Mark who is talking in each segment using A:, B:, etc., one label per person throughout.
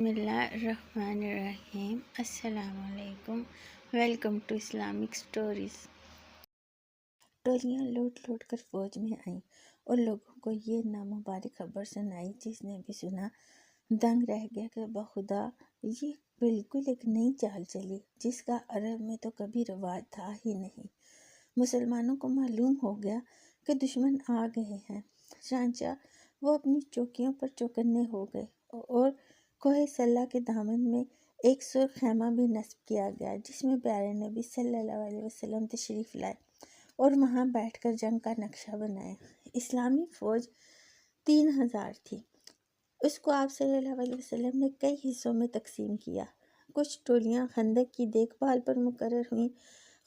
A: بسم اللہ الرحمن الرحیم۔ السلام علیکم۔ Welcome to Islamic stories. ٹولیاں لوٹ لوٹ کر فوج میں آئیں اور لوگوں کو یہ نامبارک خبر سنائی۔ جس نے بھی سنا دنگ رہ گیا کہ بخدا یہ بالکل ایک نئی چال چلی جس کا عرب میں تو کبھی رواج تھا ہی نہیں۔ مسلمانوں کو معلوم ہو گیا کہ دشمن آ گئے ہیں، چنانچہ وہ اپنی چوکیوں پر چوکنے ہو گئے اور کوہ صلہ کے دامن میں ایک سرخ خیمہ بھی نصب کیا گیا جس میں پیارے نبی صلی اللہ علیہ وسلم تشریف لائے اور وہاں بیٹھ کر جنگ کا نقشہ بنایا۔ اسلامی فوج 3000 تھی۔ اس کو آپ صلی اللہ علیہ وسلم نے کئی حصوں میں تقسیم کیا۔ کچھ ٹولیاں خندق کی دیکھ بھال پر مقرر ہوئیں۔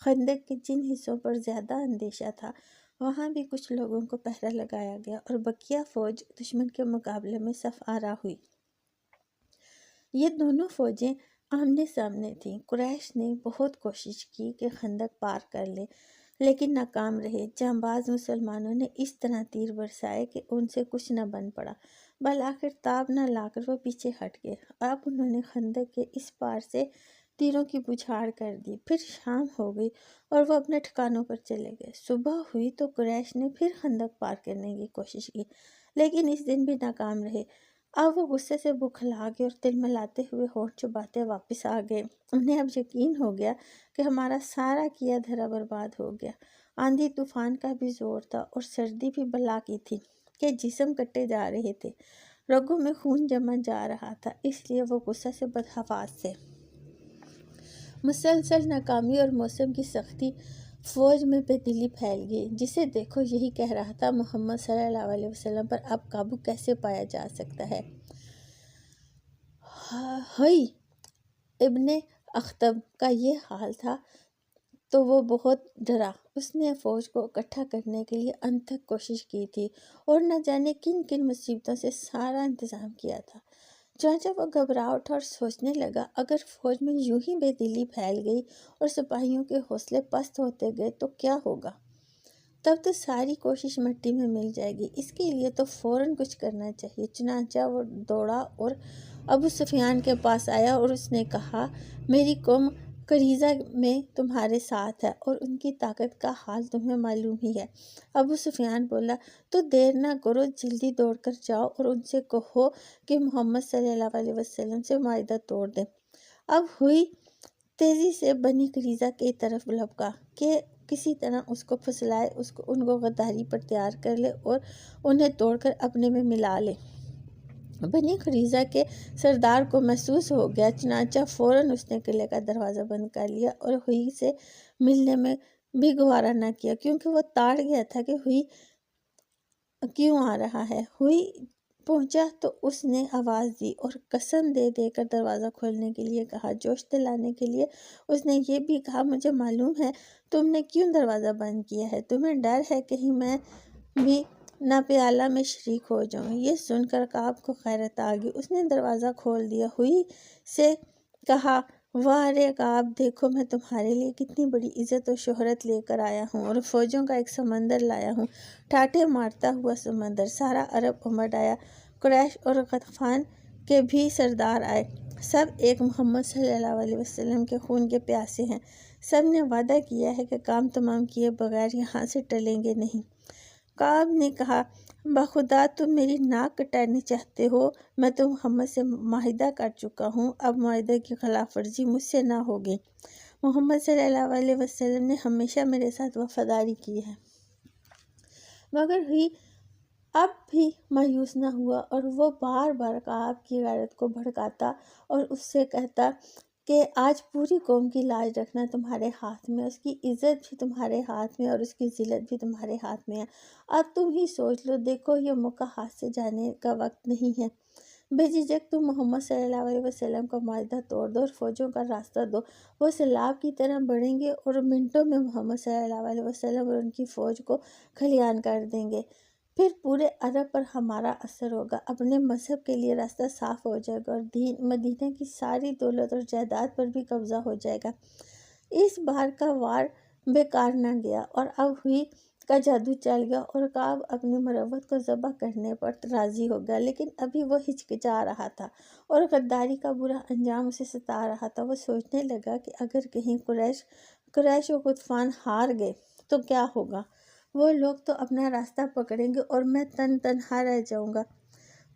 A: خندق کے جن حصوں پر زیادہ اندیشہ تھا وہاں بھی کچھ لوگوں کو پہرا لگایا گیا اور بقیہ فوج دشمن کے مقابلے میں صف آرا ہوئی۔ یہ دونوں فوجیں آمنے سامنے تھیں۔ قریش نے بہت کوشش کی کہ خندق پار کر لے لیکن ناکام رہے۔ جانباز مسلمانوں نے اس طرح تیر برسائے کہ ان سے کچھ نہ بن پڑا۔ بالآخر تاب نہ لا کر وہ پیچھے ہٹ گئے۔ اب انہوں نے خندق کے اس پار سے تیروں کی بچھاڑ کر دی۔ پھر شام ہو گئی اور وہ اپنے ٹھکانوں پر چلے گئے۔ صبح ہوئی تو قریش نے پھر خندق پار کرنے کی کوشش کی لیکن اس دن بھی ناکام رہے۔ اب وہ غصے سے بکھلا گئے اور تلملاتے ہوئے ہونٹ چباتے واپس آ گئے۔ انہیں اب یقین ہو گیا کہ ہمارا سارا کیا دھرا برباد ہو گیا۔ آندھی طوفان کا بھی زور تھا اور سردی بھی بلا کی تھی کہ جسم کٹے جا رہے تھے، رگوں میں خون جما جا رہا تھا، اس لیے وہ غصے سے بدحواس تھے۔ مسلسل ناکامی اور موسم کی سختی، فوج میں بے دلی پھیل گئی۔ جسے دیکھو یہی کہہ رہا تھا محمد صلی اللہ علیہ وسلم پر اب قابو کیسے پایا جا سکتا ہے۔ ہوئی ابن اخطب کا یہ حال تھا تو وہ بہت ڈرا۔ اس نے فوج کو اکٹھا کرنے کے لیے انتھک کوشش کی تھی اور نہ جانے کن کن مصیبتوں سے سارا انتظام کیا تھا۔ چنانچہ وہ گھبرا اٹھا اور سوچنے لگا اگر فوج میں یوں ہی بے دلی پھیل گئی اور سپاہیوں کے حوصلے پست ہوتے گئے تو کیا ہوگا؟ تب تو ساری کوشش مٹی میں مل جائے گی۔ اس کے لیے تو فوراً کچھ کرنا چاہیے۔ چنانچہ وہ دوڑا اور ابو سفیان کے پاس آیا اور اس نے کہا میری قوم قریظہ میں تمہارے ساتھ ہے اور ان کی طاقت کا حال تمہیں معلوم ہی ہے۔ ابو سفیان بولا تو دیر نہ کرو، جلدی دوڑ کر جاؤ اور ان سے کہو کہ محمد صلی اللہ علیہ وسلم سے معاہدہ توڑ دیں۔ اب ہوئی تیزی سے بنی قریظہ کی طرف لپکا کہ کسی طرح اس کو پھسلائے، ان کو غداری پر تیار کر لے اور انہیں توڑ کر اپنے میں ملا لے۔ بنی قریظہ کے سردار کو محسوس ہو گیا، چنانچہ فوراً اس نے قلعے کا دروازہ بند کر لیا اور ہوئی سے ملنے میں بھی گوارا نہ کیا کیونکہ وہ تاڑ گیا تھا کہ ہوئی کیوں آ رہا ہے۔ ہوئی پہنچا تو اس نے آواز دی اور قسم دے دے کر دروازہ کھولنے کے لیے کہا۔ جوش دلانے کے لیے اس نے یہ بھی کہا مجھے معلوم ہے تم نے کیوں دروازہ بند کیا ہے، تمہیں ڈر ہے کہیں میں بھی ناپیالہ میں شریک ہو جاؤں۔ یہ سن کر کعب کو غیرت آ گئی، اس نے دروازہ کھول دیا۔ ہوئی سے کہا واہ رے کعب، دیکھو میں تمہارے لیے کتنی بڑی عزت و شہرت لے کر آیا ہوں اور فوجوں کا ایک سمندر لایا ہوں، ٹھاٹھے مارتا ہوا سمندر۔ سارا عرب امٹ آیا، قریش اور غطفان کے بھی سردار آئے، سب ایک محمد صلی اللہ علیہ وسلم کے خون کے پیاسے ہیں، سب نے وعدہ کیا ہے کہ کام تمام کیے بغیر یہاں سے ٹلیں گے نہیں۔ کعب نے کہا بخدا تم میری ناک کٹانا چاہتے ہو، میں تو محمد سے معاہدہ کر چکا ہوں، اب معاہدے کی خلاف ورزی مجھ سے نہ ہوگی۔ محمد صلی اللہ علیہ وسلم نے ہمیشہ میرے ساتھ وفاداری کی ہے۔ مگر ہوئی اب بھی مایوس نہ ہوا اور وہ بار بار کعب کی غیرت کو بھڑکاتا اور اس سے کہتا کہ آج پوری قوم کی لاج رکھنا تمہارے ہاتھ میں، اس کی عزت بھی تمہارے ہاتھ میں اور اس کی ذلت بھی تمہارے ہاتھ میں ہے۔ اب تم ہی سوچ لو، دیکھو یہ موقع ہاتھ سے جانے کا وقت نہیں ہے۔ بے جھجک تم محمد صلی اللہ علیہ وسلم کا معاہدہ توڑ دو اور فوجوں کا راستہ دو، وہ سیلاب کی طرح بڑھیں گے اور منٹوں میں محمد صلی اللہ علیہ وسلم اور ان کی فوج کو کھلیان کر دیں گے۔ پھر پورے عرب پر ہمارا اثر ہوگا، اپنے مذہب کے لیے راستہ صاف ہو جائے گا اور مدینہ کی ساری دولت اور جائیداد پر بھی قبضہ ہو جائے گا۔ اس بار کا وار بیکار نہ گیا اور اب ہوئی کا جادو چل گیا اور کعب اپنی مروت کو ذبح کرنے پر راضی ہو گیا، لیکن ابھی وہ ہچکچا رہا تھا اور غداری کا برا انجام اسے ستا رہا تھا۔ وہ سوچنے لگا کہ اگر کہیں قریش و غطفان ہار گئے تو کیا ہوگا؟ وہ لوگ تو اپنا راستہ پکڑیں گے اور میں تنہا رہ جاؤں گا،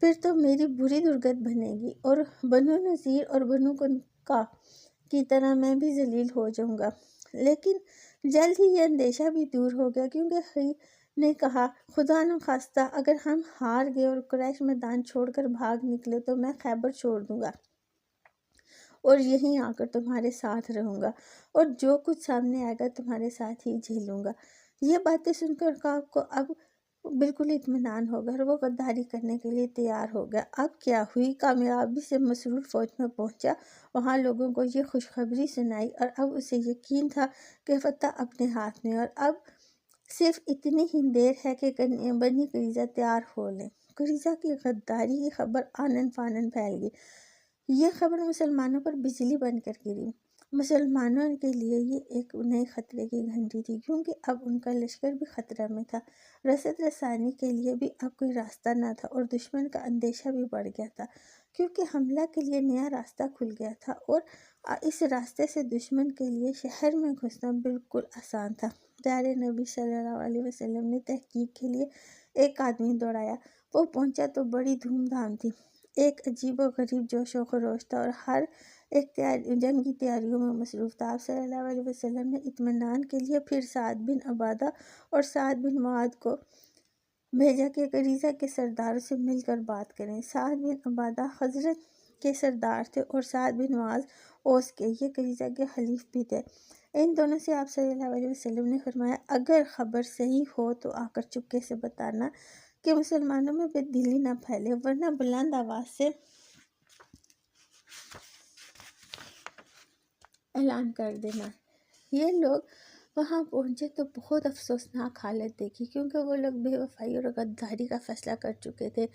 A: پھر تو میری بری درگت بنے گی اور بنو نذیر اور بنو قنقاع کی طرح میں بھی ذلیل ہو جاؤں گا۔ لیکن جلد ہی یہ اندیشہ بھی دور ہو گیا، کیونکہ ہی نے کہا، خدا نخواستہ اگر ہم ہار گئے اور قریش میدان چھوڑ کر بھاگ نکلے تو میں خیبر چھوڑ دوں گا اور یہیں آ کر تمہارے ساتھ رہوں گا اور جو کچھ سامنے آئے گا تمہارے ساتھ ہی جھیلوں گا۔ یہ باتیں سن کر کعب کو اب بالکل اطمینان ہو گیا اور وہ غداری کرنے کے لیے تیار ہو گیا۔ اب کیا ہوئی؟ کامیابی سے مسرور فوج میں پہنچا، وہاں لوگوں کو یہ خوشخبری سنائی اور اب اسے یقین تھا کہ فتح اپنے ہاتھ میں، اور اب صرف اتنی ہی دیر ہے کہ بنی قریظہ تیار ہو لیں۔ قریظہ کی غداری کی خبر آنن فانن پھیل گئی۔ یہ خبر مسلمانوں پر بجلی بن کر گری۔ مسلمانوں کے لیے یہ ایک نئے خطرے کی گھنٹی تھی، کیونکہ اب ان کا لشکر بھی خطرہ میں تھا، رسد رسانی کے لیے بھی اب کوئی راستہ نہ تھا اور دشمن کا اندیشہ بھی بڑھ گیا تھا، کیونکہ حملہ کے لیے نیا راستہ کھل گیا تھا اور اس راستے سے دشمن کے لیے شہر میں گھسنا بالکل آسان تھا۔ پیارے نبی صلی اللہ علیہ وسلم نے تحقیق کے لیے ایک آدمی دوڑایا۔ وہ پہنچا تو بڑی دھوم دھام تھی، ایک عجیب و غریب جوش و خروش تھا اور ہر ایک جنگ کی تیاریوں میں مصروف تھا۔ آپ صلی اللہ علیہ وسلم نے اطمینان کے لیے پھر سعد بن عبادہ اور سعد بن معاذ کو بھیجا کہ قریظہ کے سرداروں سے مل کر بات کریں۔ سعد بن عبادہ خزرج کے سردار تھے اور سعد بن معاذ اوس کے، یہ قریظہ کے حلیف بھی تھے۔ ان دونوں سے آپ صلی اللہ علیہ وسلم نے فرمایا، اگر خبر صحیح ہو تو آ کر چپکے سے بتانا کہ مسلمانوں میں بے دلی نہ پھیلے، ورنہ بلند آواز سے اعلان کر دینا۔ یہ لوگ وہاں پہنچے تو بہت افسوسناک حالت دیکھی، کیونکہ وہ لوگ بے وفائی اور غداری کا فیصلہ کر چکے تھے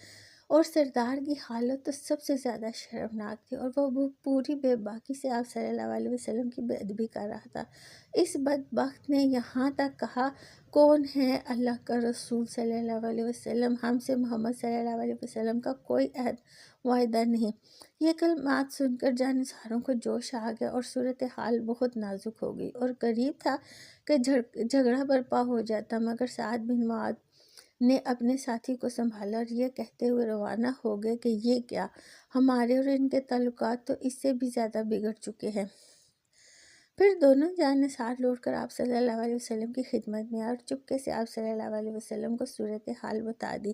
A: اور سردار کی حالت تو سب سے زیادہ شرمناک تھی اور وہ پوری بے باکی سے آپ صلی اللہ علیہ وسلم کی بے ادبی کر رہا تھا۔ اس بدبخت نے یہاں تک کہا، کون ہے اللہ کا رسول صلی اللہ علیہ وسلم، ہم سے محمد صلی اللہ علیہ وسلم کا کوئی عہد معاہدہ نہیں۔ یہ کلمات سن کر جانساروں کو جوش آ گیا اور صورتحال بہت نازک ہو گئی اور قریب تھا کہ جھگڑا برپا ہو جاتا، مگر سعد بن معاذ نے اپنے ساتھی کو سنبھالا اور یہ کہتے ہوئے روانہ ہو گئے کہ یہ کیا، ہمارے اور ان کے تعلقات تو اس سے بھی زیادہ بگڑ چکے ہیں۔ پھر دونوں جانثار لوٹ کر آپ صلی اللہ علیہ وسلم کی خدمت میں آئے اور چپکے سے آپ صلی اللہ علیہ وسلم کو صورتحال بتا دی۔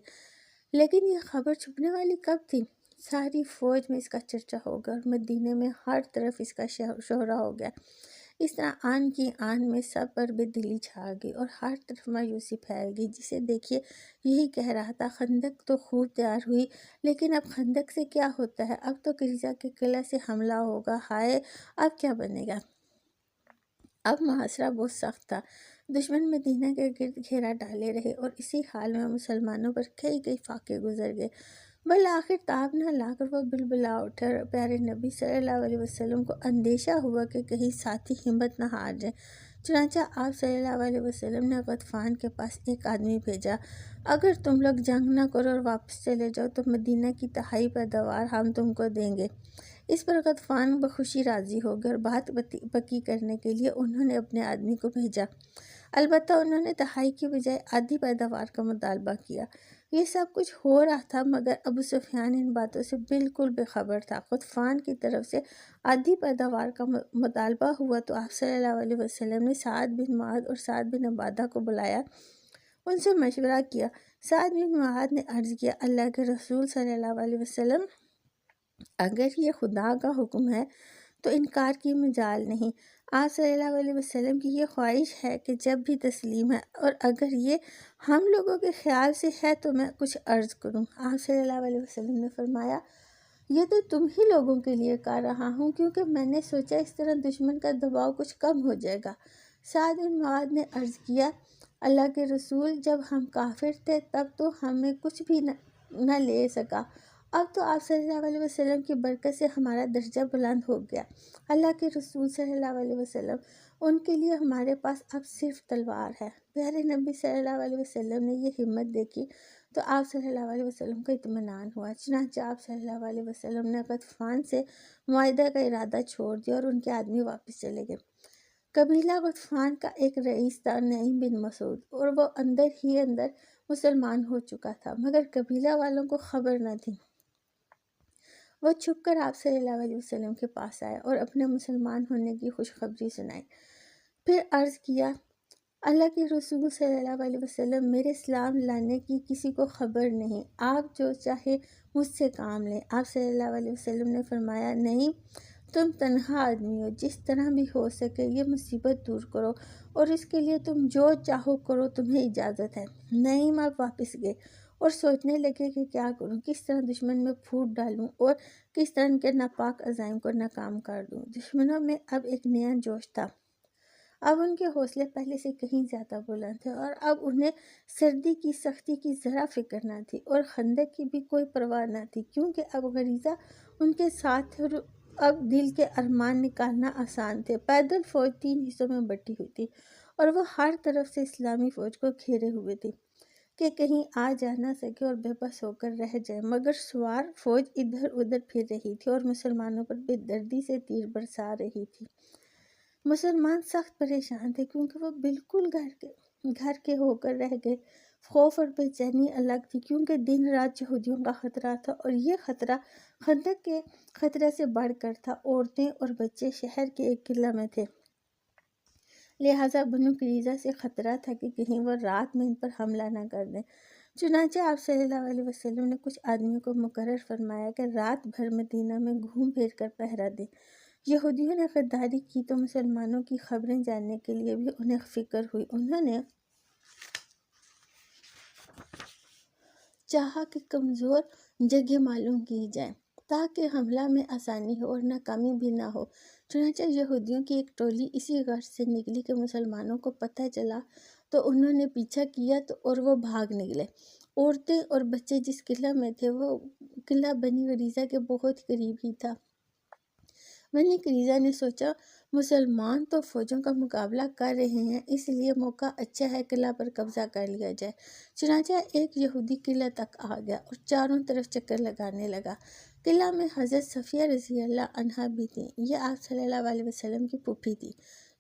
A: لیکن یہ خبر چھپنے والی کب تھی؟ ساری فوج میں اس کا چرچا ہو گیا اور مدینے میں ہر طرف اس کا شہرہ ہو گیا۔ اس طرح آن کی آن میں سب پر بے دلی چھا گئی اور ہر طرف مایوسی پھیل گئی۔ جسے دیکھیے یہی کہہ رہا تھا، خندق تو خوب تیار ہوئی، لیکن اب خندق سے کیا ہوتا ہے؟ اب تو قریظہ کے قلعہ سے حملہ ہوگا، ہائے اب کیا بنے گا؟ اب محاصرہ بہت سخت تھا، دشمن مدینہ کے گرد گھیرا ڈالے رہے اور اسی حال میں مسلمانوں پر کئی فاقے گزر گئے۔ بالآخر تاب نہ لا کر وہ بلبلا اٹھے اور پیارے نبی صلی اللہ علیہ وسلم کو اندیشہ ہوا کہ کہیں ساتھی ہمت نہ ہار جائیں۔ چنانچہ آپ صلی اللہ علیہ وسلم نے غطفان کے پاس ایک آدمی بھیجا، اگر تم لوگ جنگ نہ کرو اور واپس چلے جاؤ تو مدینہ کی تہائی پیداوار ہم تم کو دیں گے۔ اس پر غطفان بخوشی راضی ہو گئے اور بات پکی کرنے کے لیے انہوں نے اپنے آدمی کو بھیجا، البتہ انہوں نے تہائی کی بجائے آدھی پیداوار کا مطالبہ کیا۔ یہ سب کچھ ہو رہا تھا مگر ابو سفیان ان باتوں سے بالکل بے خبر تھا۔ غطفان کی طرف سے آدھی پیداوار کا مطالبہ ہوا تو آپ صلی اللہ علیہ وسلم نے سعد بن معاذ اور سعد بن عبادہ کو بلایا، ان سے مشورہ کیا۔ سعد بن معاذ نے عرض کیا، اللہ کے رسول صلی اللہ علیہ وسلم، اگر یہ خدا کا حکم ہے تو انکار کی مجال نہیں۔ آپ صلی اللہ علیہ وسلم کی یہ خواہش ہے کہ جب بھی تسلیم ہے، اور اگر یہ ہم لوگوں کے خیال سے ہے تو میں کچھ عرض کروں۔ آپ صلی اللہ علیہ وسلم نے فرمایا، یہ تو تم ہی لوگوں کے لیے کر رہا ہوں، کیونکہ میں نے سوچا اس طرح دشمن کا دباؤ کچھ کم ہو جائے گا۔ سعد بن معاذ نے عرض کیا، اللہ کے رسول، جب ہم کافر تھے تب تو ہمیں کچھ بھی نہ لے سکا، اب تو آپ صلی اللہ علیہ وسلم کی برکت سے ہمارا درجہ بلند ہو گیا۔ اللہ کے رسول صلی اللہ علیہ وسلم، ان کے لیے ہمارے پاس اب صرف تلوار ہے۔ پیارے نبی صلی اللہ علیہ وسلم نے یہ ہمت دیکھی تو آپ صلی اللہ علیہ وسلم کو اطمینان ہوا۔ چنانچہ آپ صلی اللہ علیہ وسلم نے غطفان سے معاہدہ کا ارادہ چھوڑ دیا اور ان کے آدمی واپس چلے گئے۔ قبیلہ غطفان کا ایک رئیس تھا نعیم بن مسعود، اور وہ اندر ہی اندر مسلمان ہو چکا تھا، مگر قبیلہ والوں کو خبر نہ تھی۔ وہ چھپ کر آپ صلی اللہ علیہ وسلم کے پاس آئے اور اپنے مسلمان ہونے کی خوشخبری سنائی۔ پھر عرض کیا، اللہ کے رسول صلی اللہ علیہ وسلم، میرے اسلام لانے کی کسی کو خبر نہیں، آپ جو چاہے مجھ سے کام لیں۔ آپ صلی اللہ علیہ وسلم نے فرمایا، نہیں، تم تنہا آدمی ہو، جس طرح بھی ہو سکے یہ مصیبت دور کرو، اور اس کے لیے تم جو چاہو کرو، تمہیں اجازت ہے۔ نعیم آپ واپس گئے اور سوچنے لگے کہ کیا کروں، کس طرح دشمن میں پھوٹ ڈالوں اور کس طرح ان کے ناپاک عزائم کو ناکام کر دوں۔ دشمنوں میں اب ایک نیا جوش تھا، اب ان کے حوصلے پہلے سے کہیں زیادہ بلند تھے، اور اب انہیں سردی کی سختی کی ذرا فکر نہ تھی اور خندق کی بھی کوئی پرواہ نہ تھی، کیونکہ اب غریزہ ان کے ساتھ تھے اور اب دل کے ارمان نکالنا آسان تھے۔ پیدل فوج 3 حصوں میں بٹی ہوئی تھی اور وہ ہر طرف سے اسلامی فوج کو گھیرے ہوئے تھی کہ کہیں آ جا نہ سکے اور بے بس ہو کر رہ جائے، مگر سوار فوج ادھر ادھر پھر رہی تھی اور مسلمانوں پر بے دردی سے تیر برسا رہی تھی۔ مسلمان سخت پریشان تھے کیونکہ وہ بالکل گھر کے ہو کر رہ گئے۔ خوف اور بے چینی الگ تھی کیونکہ دن رات یہودیوں کا خطرہ تھا، اور یہ خطرہ خندق کے خطرے سے بڑھ کر تھا۔ عورتیں اور بچے شہر کے ایک قلعہ میں تھے، لہٰذا بنو قریظہ سے خطرہ تھا کہ کہیں وہ رات میں ان پر حملہ نہ کر دیں۔ چنانچہ آپ صلی اللہ علیہ وسلم نے کچھ آدمیوں کو مقرر فرمایا کہ رات بھر مدینہ میں گھوم پھر کر پہرا دیں۔ یہودیوں نے غداری کی تو مسلمانوں کی خبریں جاننے کے لیے بھی انہیں فکر ہوئی۔ انہوں نے چاہا کہ کمزور جگہ معلوم کی جائیں تاکہ حملہ میں آسانی ہو اور ناکامی بھی نہ ہو۔ چنانچہ یہودیوں کی ایک ٹولی اسی غرض سے نکلی کہ مسلمانوں کو پتہ چلا تو انہوں نے پیچھا کیا اور وہ بھاگ نکلے۔ عورتیں اور بچے جس قلعہ میں تھے وہ قلعہ بنی قریظہ کے بہت قریب ہی تھا۔ بنی قریظہ نے سوچا، مسلمان تو فوجوں کا مقابلہ کر رہے ہیں، اس لیے موقع اچھا ہے قلعہ پر قبضہ کر لیا جائے۔ چنانچہ ایک یہودی قلعہ تک آ گیا اور چاروں طرف چکر لگانے لگا۔ قلعہ میں حضرت صفیہ رضی اللہ عنہا بھی تھیں، یہ آپ صلی اللہ علیہ وسلم کی پھوپھی تھی۔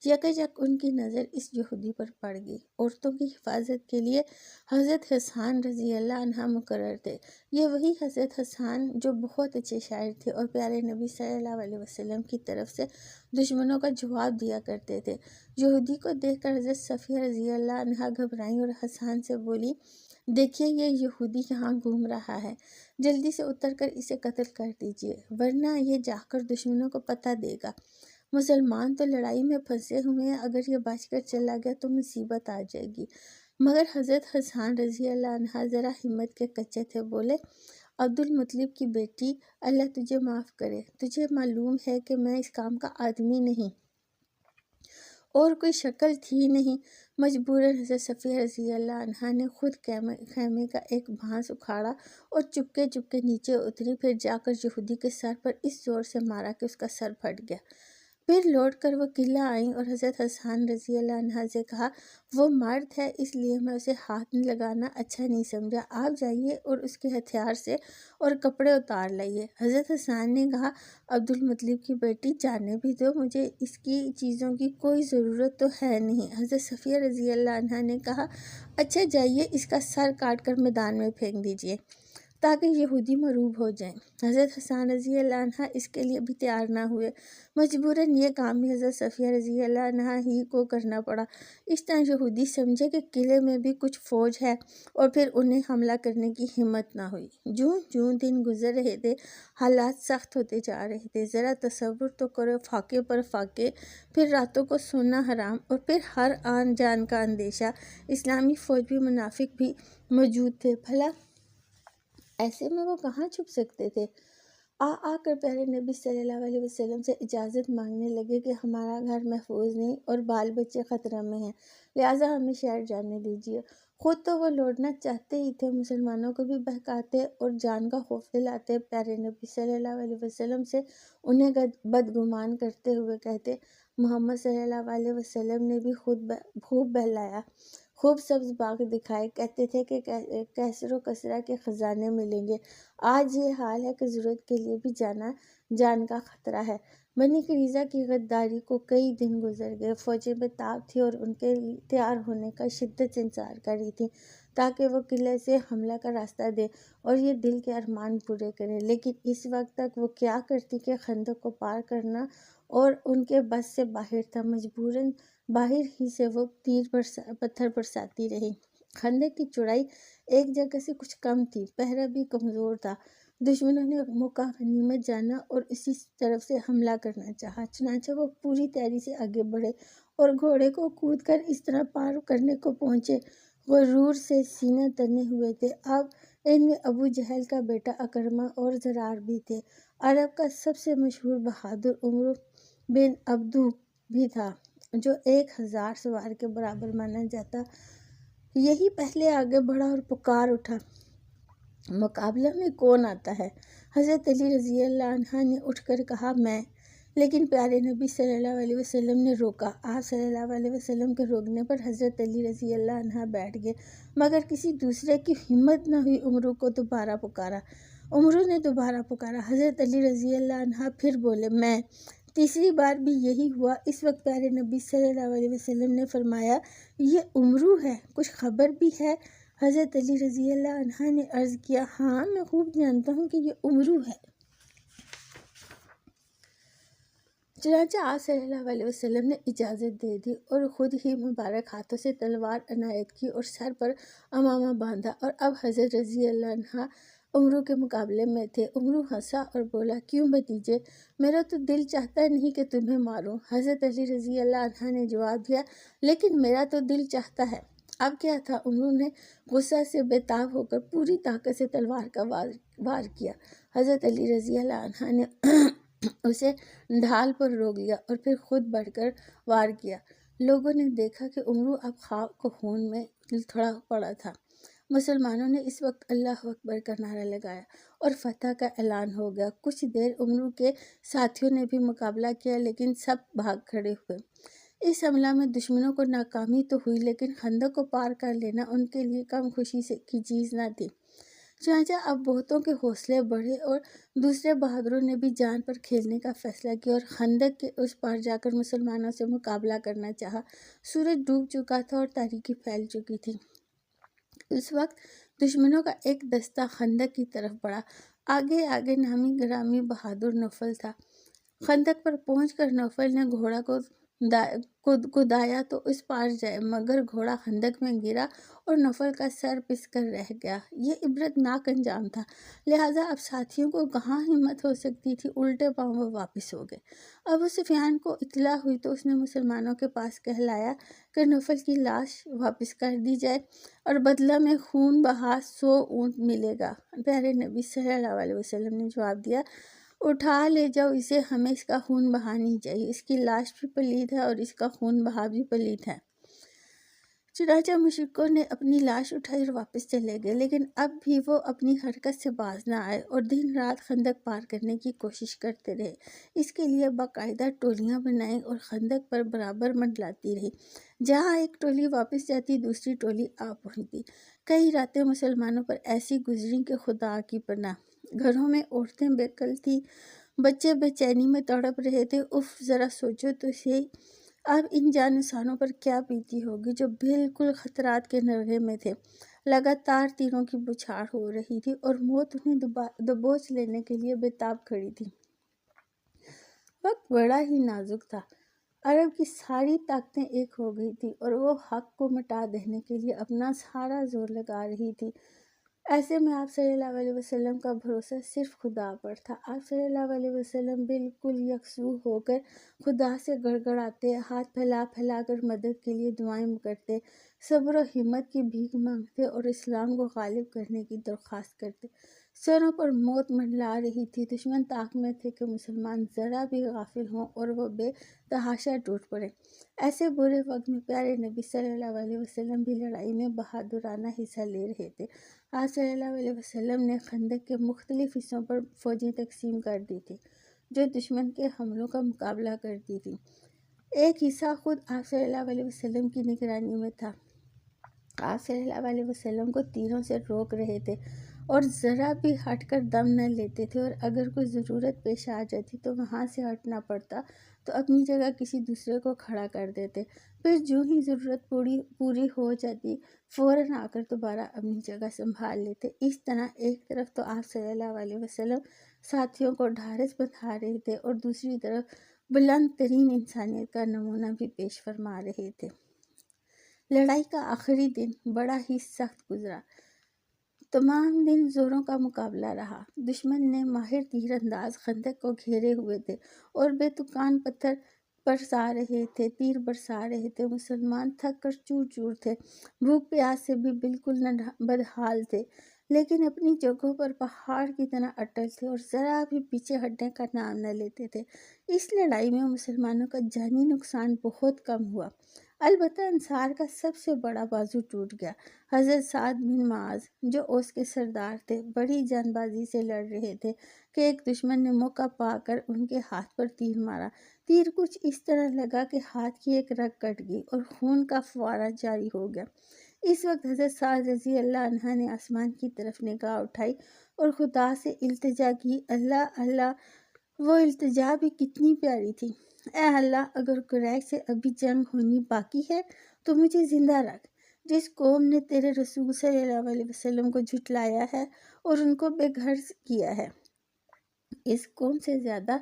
A: یکایک ان کی نظر اس یہودی پر پڑ گئی۔ عورتوں کی حفاظت کے لیے حضرت حسان رضی اللہ عنہ مقرر تھے۔ یہ وہی حضرت حسان جو بہت اچھے شاعر تھے اور پیارے نبی صلی اللہ علیہ وسلم کی طرف سے دشمنوں کا جواب دیا کرتے تھے۔ یہودی کو دیکھ کر حضرت صفیہ رضی اللہ عنہا گھبرائیں اور حسان سے بولی، دیکھیے یہ یہودی یہاں گھوم رہا ہے، جلدی سے اتر کر اسے قتل کر دیجیے، ورنہ یہ جا کر دشمنوں کو پتہ دے گا۔ مسلمان تو لڑائی میں پھنسے ہوئے ہیں، اگر یہ بچ کر چلا گیا تو مصیبت آ جائے گی۔ مگر حضرت حسان رضی اللہ عنہ ذرا ہمت کے کچے تھے، بولے، عبد المطلب کی بیٹی، اللہ تجھے معاف کرے، تجھے معلوم ہے کہ میں اس کام کا آدمی نہیں اور کوئی شکل تھی نہیں۔ مجبوراً حضرت صفیہ رضی اللہ عنہا نے خود خیمے کا ایک بھانس اکھاڑا اور چپکے چپکے نیچے اتری، پھر جا کر یہودی کے سر پر اس زور سے مارا کہ اس کا سر پھٹ گیا۔ پھر لوٹ کر وہ قلعہ آئیں اور حضرت حسان رضی اللہ عنہ سے کہا، وہ مرد ہے اس لیے میں اسے ہاتھ نہیں لگانا اچھا نہیں سمجھا، آپ جائیے اور اس کے ہتھیار سے اور کپڑے اتار لائیے۔ حضرت حسان نے کہا، عبد المطلب کی بیٹی جانے بھی دو، مجھے اس کی چیزوں کی کوئی ضرورت تو ہے نہیں۔ حضرت صفیہ رضی اللہ عنہ نے کہا، اچھا جائیے اس کا سر کاٹ کر میدان میں پھینک دیجیے تاکہ یہودی مغلوب ہو جائیں۔ حضرت حسان رضی اللہ عنہ اس کے لیے بھی تیار نہ ہوئے، مجبوراً یہ کام بھی حضرت صفیہ رضی اللہ عنہ ہی کو کرنا پڑا۔ اس طرح یہودی سمجھے کہ قلعے میں بھی کچھ فوج ہے اور پھر انہیں حملہ کرنے کی ہمت نہ ہوئی۔ جوں جوں دن گزر رہے تھے حالات سخت ہوتے جا رہے تھے۔ ذرا تصور تو کرو، فاقے پر فاقے، پھر راتوں کو سونا حرام اور پھر ہر آن جان کا اندیشہ۔ اسلامی فوج بھی منافق بھی موجود تھے، بھلا ایسے میں وہ کہاں چھپ سکتے تھے؟ آ کر پیارے نبی صلی اللہ علیہ وسلم سے اجازت مانگنے لگے کہ ہمارا گھر محفوظ نہیں اور بال بچے خطرہ میں ہیں، لہٰذا ہمیں شہر جانے دیجیے۔ خود تو وہ لوٹنا چاہتے ہی تھے، مسلمانوں کو بھی بہکاتے اور جان کا خوف دلاتے، پیارے نبی صلی اللہ علیہ وسلم سے انہیں بدگمان کرتے ہوئے کہتے، محمد صلی اللہ علیہ وسلم نے بھی خوب بہلایا، خوب سبز باغ دکھائے، کہتے تھے کہ کیسر و کسرا کے خزانے ملیں گے۔ آج یہ حال ہے کہ ضرورت کے لیے بھی جان کا خطرہ ہے۔ بنی قریظہ کی غداری کو کئی دن گزر گئے، فوجیں بے-تاب تھیں اور ان کے تیار ہونے کا شدت سے انتظار کر رہی تھیں تاکہ وہ قلعے سے حملہ کا راستہ دیں اور یہ دل کے ارمان پورے کریں، لیکن اس وقت تک وہ کیا کرتی کہ خندق کو پار کرنا اور ان کے بس سے باہر تھا۔ مجبوراً باہر ہی سے وہ پتھر برساتی رہی۔ خندق کی چوڑائی ایک جگہ سے کچھ کم تھی، پہرہ بھی کمزور تھا۔ دشمنوں نے موقع غنیمت جانا اور اسی طرف سے حملہ کرنا چاہا، چنانچہ وہ پوری تیاری سے آگے بڑھے اور گھوڑے کو کود کر اس طرح پار کرنے کو پہنچے۔ غرور سے سینے تنے ہوئے تھے۔ اب ان میں ابو جہل کا بیٹا اکرمہ اور زرار بھی تھے۔ عرب کا سب سے مشہور بہادر عمرو بن عبدو بھی تھا، جو 1000 سوار کے برابر مانا جاتا۔ یہی پہلے آگے بڑھا اور پکار اٹھا، مقابلہ میں کون آتا ہے؟ حضرت علی رضی اللہ عنہ نے اٹھ کر کہا، میں۔ لیکن پیارے نبی صلی اللہ علیہ وسلم نے روکا۔ آپ صلی اللہ علیہ وسلم کے روکنے پر حضرت علی رضی اللہ عنہ بیٹھ گئے، مگر کسی دوسرے کی ہمت نہ ہوئی عمرو کو دوبارہ پکارا۔ عمرو نے دوبارہ پکارا۔ حضرت علی رضی اللہ عنہ پھر بولے، میں۔ تیسری بار بھی یہی ہوا۔ اس وقت پیارے نبی صلی اللہ علیہ وسلم نے فرمایا، یہ عمرو ہے، کچھ خبر بھی ہے؟ حضرت علی رضی اللہ عنہ نے عرض کیا، ہاں میں خوب جانتا ہوں کہ یہ عمرو ہے۔ چنانچہ آپ صلی اللہ علیہ وسلم نے اجازت دے دی اور خود ہی مبارک ہاتھوں سے تلوار عنایت کی اور سر پر عمامہ باندھا، اور اب حضرت رضی اللہ عنہ عمرو کے مقابلے میں تھے۔ عمرو ہنسا اور بولا، کیوں بھتیجے، میرا تو دل چاہتا نہیں کہ تمہیں ماروں۔ حضرت علی رضی اللہ عنہ نے جواب دیا، لیکن میرا تو دل چاہتا ہے۔ اب کیا تھا، عمرو نے غصہ سے بے-تاب ہو کر پوری طاقت سے تلوار کا وار کیا۔ حضرت علی رضی اللہ عنہ نے اسے ڈھال پر روک لیا اور پھر خود بڑھ کر وار کیا۔ لوگوں نے دیکھا کہ عمرو اب خاک کو خون میں لتھڑا پڑا تھا۔ مسلمانوں نے اس وقت اللہ اکبر کا نعرہ لگایا اور فتح کا اعلان ہو گیا۔ کچھ دیر عمرو کے ساتھیوں نے بھی مقابلہ کیا، لیکن سب بھاگ کھڑے ہوئے۔ اس حملہ میں دشمنوں کو ناکامی تو ہوئی، لیکن خندق کو پار کر لینا ان کے لیے کم خوشی کی چیز نہ تھی۔ چنانچہ اب بہتوں کے حوصلے بڑھے اور دوسرے بہادروں نے بھی جان پر کھیلنے کا فیصلہ کیا اور خندق کے اس پار جا کر مسلمانوں سے مقابلہ کرنا چاہا۔ سورج ڈوب چکا تھا اور تاریکی پھیل چکی تھی۔ اس وقت دشمنوں کا ایک دستہ خندق کی طرف بڑھا۔ آگے آگے نامی گرامی بہادر نوفل تھا۔ خندق پر پہنچ کر نوفل نے گھوڑا کو کودایا تو اس پار جائے، مگر گھوڑا خندق میں گرا اور نوفل کا سر پس کر رہ گیا۔ یہ عبرت ناک انجام تھا، لہٰذا اب ساتھیوں کو کہاں ہمت ہو سکتی تھی، الٹے پاؤں وہ واپس ہو گئے۔ ابو سفیان کو اطلاع ہوئی تو اس نے مسلمانوں کے پاس کہلایا کہ نوفل کی لاش واپس کر دی جائے اور بدلہ میں خون بہا 100 اونٹ ملے گا۔ پیارے نبی صلی اللہ علیہ وسلم نے جواب دیا، اٹھا لے جاؤ اسے، ہمیں اس کا خون بہانی چاہیے، اس کی لاش بھی پلید ہے اور اس کا خون بہا بھی پلید ہے۔ چنانچہ مشرکوں نے اپنی لاش اٹھائی اور واپس چلے گئے، لیکن اب بھی وہ اپنی حرکت سے باز نہ آئے اور دن رات خندق پار کرنے کی کوشش کرتے رہے۔ اس کے لیے باقاعدہ ٹولیاں بنائیں اور خندق پر برابر منڈلاتی رہی۔ جہاں ایک ٹولی واپس جاتی، دوسری ٹولی آ پہنچتی۔ کئی راتیں مسلمانوں پر ایسی گزریں کہ خدا کی پناہ۔ گھروں میں عورتیں بے کل تھیں، بچے بے چینی میں تڑپ رہے تھے۔ اف، ذرا سوچو تو صحیح، اب ان جانشینوں پر کیا بیتی ہوگی جو بالکل خطرات کے نرغے میں تھے۔ لگاتار تیروں کی بچھاڑ ہو رہی تھی اور موت انہیں دبوچ لینے کے لیے بے-تاب کھڑی تھی۔ وقت بڑا ہی نازک تھا۔ عرب کی ساری طاقتیں ایک ہو گئی تھیں اور وہ حق کو مٹا دینے کے لیے اپنا سارا زور لگا رہی تھی۔ ایسے میں آپ صلی اللہ علیہ وسلم کا بھروسہ صرف خدا پر تھا۔ آپ صلی اللہ علیہ وسلم بالکل یکسو ہو کر خدا سے گڑ گڑاتے، ہاتھ پھیلا پھیلا کر مدد کے لیے دعائیں کرتے، صبر و ہمت کی بھیک مانگتے اور اسلام کو غالب کرنے کی درخواست کرتے۔ سروں پر موت منڈلا رہی تھی۔ دشمن طاق میں تھے کہ مسلمان ذرا بھی غافل ہوں اور وہ بے تحاشا ٹوٹ پڑے۔ ایسے برے وقت میں پیارے نبی صلی اللہ علیہ وسلم بھی لڑائی میں بہادرانہ حصہ لے رہے تھے۔ آپ صلی اللہ علیہ وسلم نے خندق کے مختلف حصوں پر فوجیں تقسیم کر دی تھی جو دشمن کے حملوں کا مقابلہ کرتی تھی۔ ایک حصہ خود آپ صلی اللہ علیہ وسلم کی نگرانی میں تھا۔ آپ صلی اللہ علیہ وسلم کو تیروں سے روک رہے تھے اور ذرا بھی ہٹ کر دم نہ لیتے تھے، اور اگر کوئی ضرورت پیش آ جاتی تو وہاں سے ہٹنا پڑتا تو اپنی جگہ کسی دوسرے کو کھڑا کر دیتے، پھر جو ہی ضرورت پوری ہو جاتی فوراً آ کر دوبارہ اپنی جگہ سنبھال لیتے۔ اس طرح ایک طرف تو آپ صلی اللہ علیہ وسلم ساتھیوں کو ڈھارس بندھا رہے تھے اور دوسری طرف بلند ترین انسانیت کا نمونہ بھی پیش فرما رہے تھے۔ لڑائی کا آخری دن بڑا ہی سخت گزرا۔ تمام دن زوروں کا مقابلہ رہا۔ دشمن نے ماہر تیر انداز خندق کو گھیرے ہوئے تھے اور بے تکان پتھر تیر برسا رہے تھے۔ مسلمان تھک کر چور چور تھے، بھوک پیاس سے بھی بالکل بدحال تھے، لیکن اپنی جگہوں پر پہاڑ کی طرح اٹل تھے اور ذرا بھی پیچھے ہٹنے کا نام نہ لیتے تھے۔ اس لڑائی میں مسلمانوں کا جانی نقصان بہت کم ہوا، البتہ انصار کا سب سے بڑا بازو ٹوٹ گیا۔ حضرت سعد بن معاذ جو اوس کے سردار تھے بڑی جان بازی سے لڑ رہے تھے کہ ایک دشمن نے موقع پا کر ان کے ہاتھ پر تیر مارا۔ تیر کچھ اس طرح لگا کہ ہاتھ کی ایک رگ کٹ گئی اور خون کا فوارہ جاری ہو گیا۔ اس وقت حضرت سعد رضی اللہ عنہ نے آسمان کی طرف نگاہ اٹھائی اور خدا سے التجا کی۔ اللہ اللہ، وہ التجا بھی کتنی پیاری تھی۔ اے اللہ، اگر قریش سے ابھی جنگ ہونی باقی ہے تو مجھے زندہ رکھ۔ جس قوم نے تیرے رسول صلی اللہ علیہ وسلم کو جھٹلایا ہے اور ان کو بے گھر کیا ہے، اس قوم سے زیادہ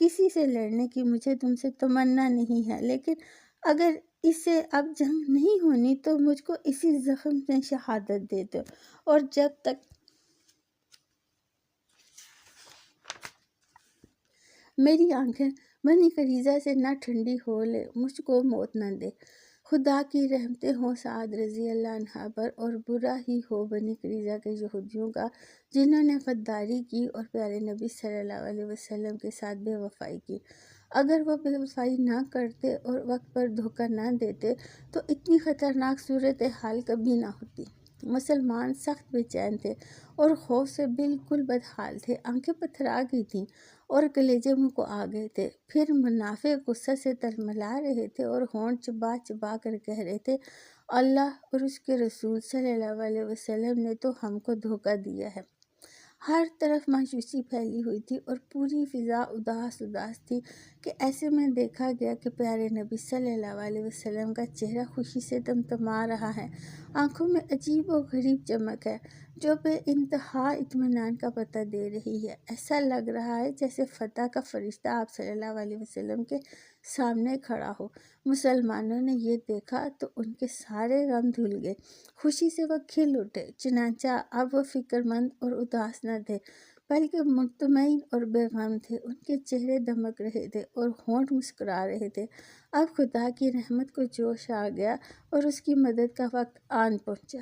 A: کسی سے لڑنے کی مجھے تم سے تمنا نہیں ہے، لیکن اگر اس سے اب جنگ نہیں ہونی تو مجھ کو اسی زخم میں شہادت دے دو، اور جب تک میری آنکھیں بنی قریظہ سے نہ ٹھنڈی ہو لے مجھ کو موت نہ دے۔ خدا کی رحمتیں ہوں سعد رضی اللہ عنہ پر، اور برا ہی ہو بنی قریظہ کے یہودیوں کا جنہوں نے غداری کی اور پیارے نبی صلی اللہ علیہ وسلم کے ساتھ بے وفائی کی۔ اگر وہ بے وفائی نہ کرتے اور وقت پر دھوکہ نہ دیتے تو اتنی خطرناک صورتحال کبھی نہ ہوتی۔ مسلمان سخت بے چین تھے اور خوف سے بالکل بدحال تھے، آنکھیں پتھرا گئی تھیں اور کلیجے منہ کو آ گئے تھے۔ پھر منافق غصہ سے تلملا رہے تھے اور ہونٹ چبا چبا کر کہہ رہے تھے، اللہ اور اس کے رسول صلی اللہ علیہ وسلم نے تو ہم کو دھوکہ دیا ہے۔ ہر طرف مایوسی پھیلی ہوئی تھی اور پوری فضا اداس تھی کہ ایسے میں دیکھا گیا کہ پیارے نبی صلی اللہ علیہ وسلم کا چہرہ خوشی سے تمتما رہا ہے، آنکھوں میں عجیب و غریب چمک ہے جو بے انتہا اطمینان کا پتہ دے رہی ہے۔ ایسا لگ رہا ہے جیسے فتح کا فرشتہ آپ صلی اللہ علیہ وسلم کے سامنے کھڑا ہو۔ مسلمانوں نے یہ دیکھا تو ان کے سارے غم دھل گئے، خوشی سے وہ کھل اٹھے، چنانچہ اب وہ فکر مند اور اداس نہ تھے بلکہ مطمئن اور بے غم تھے۔ ان کے چہرے دمک رہے تھے اور ہونٹ مسکرا رہے تھے۔ اب خدا کی رحمت کو جوش آ گیا اور اس کی مدد کا وقت آن پہنچا۔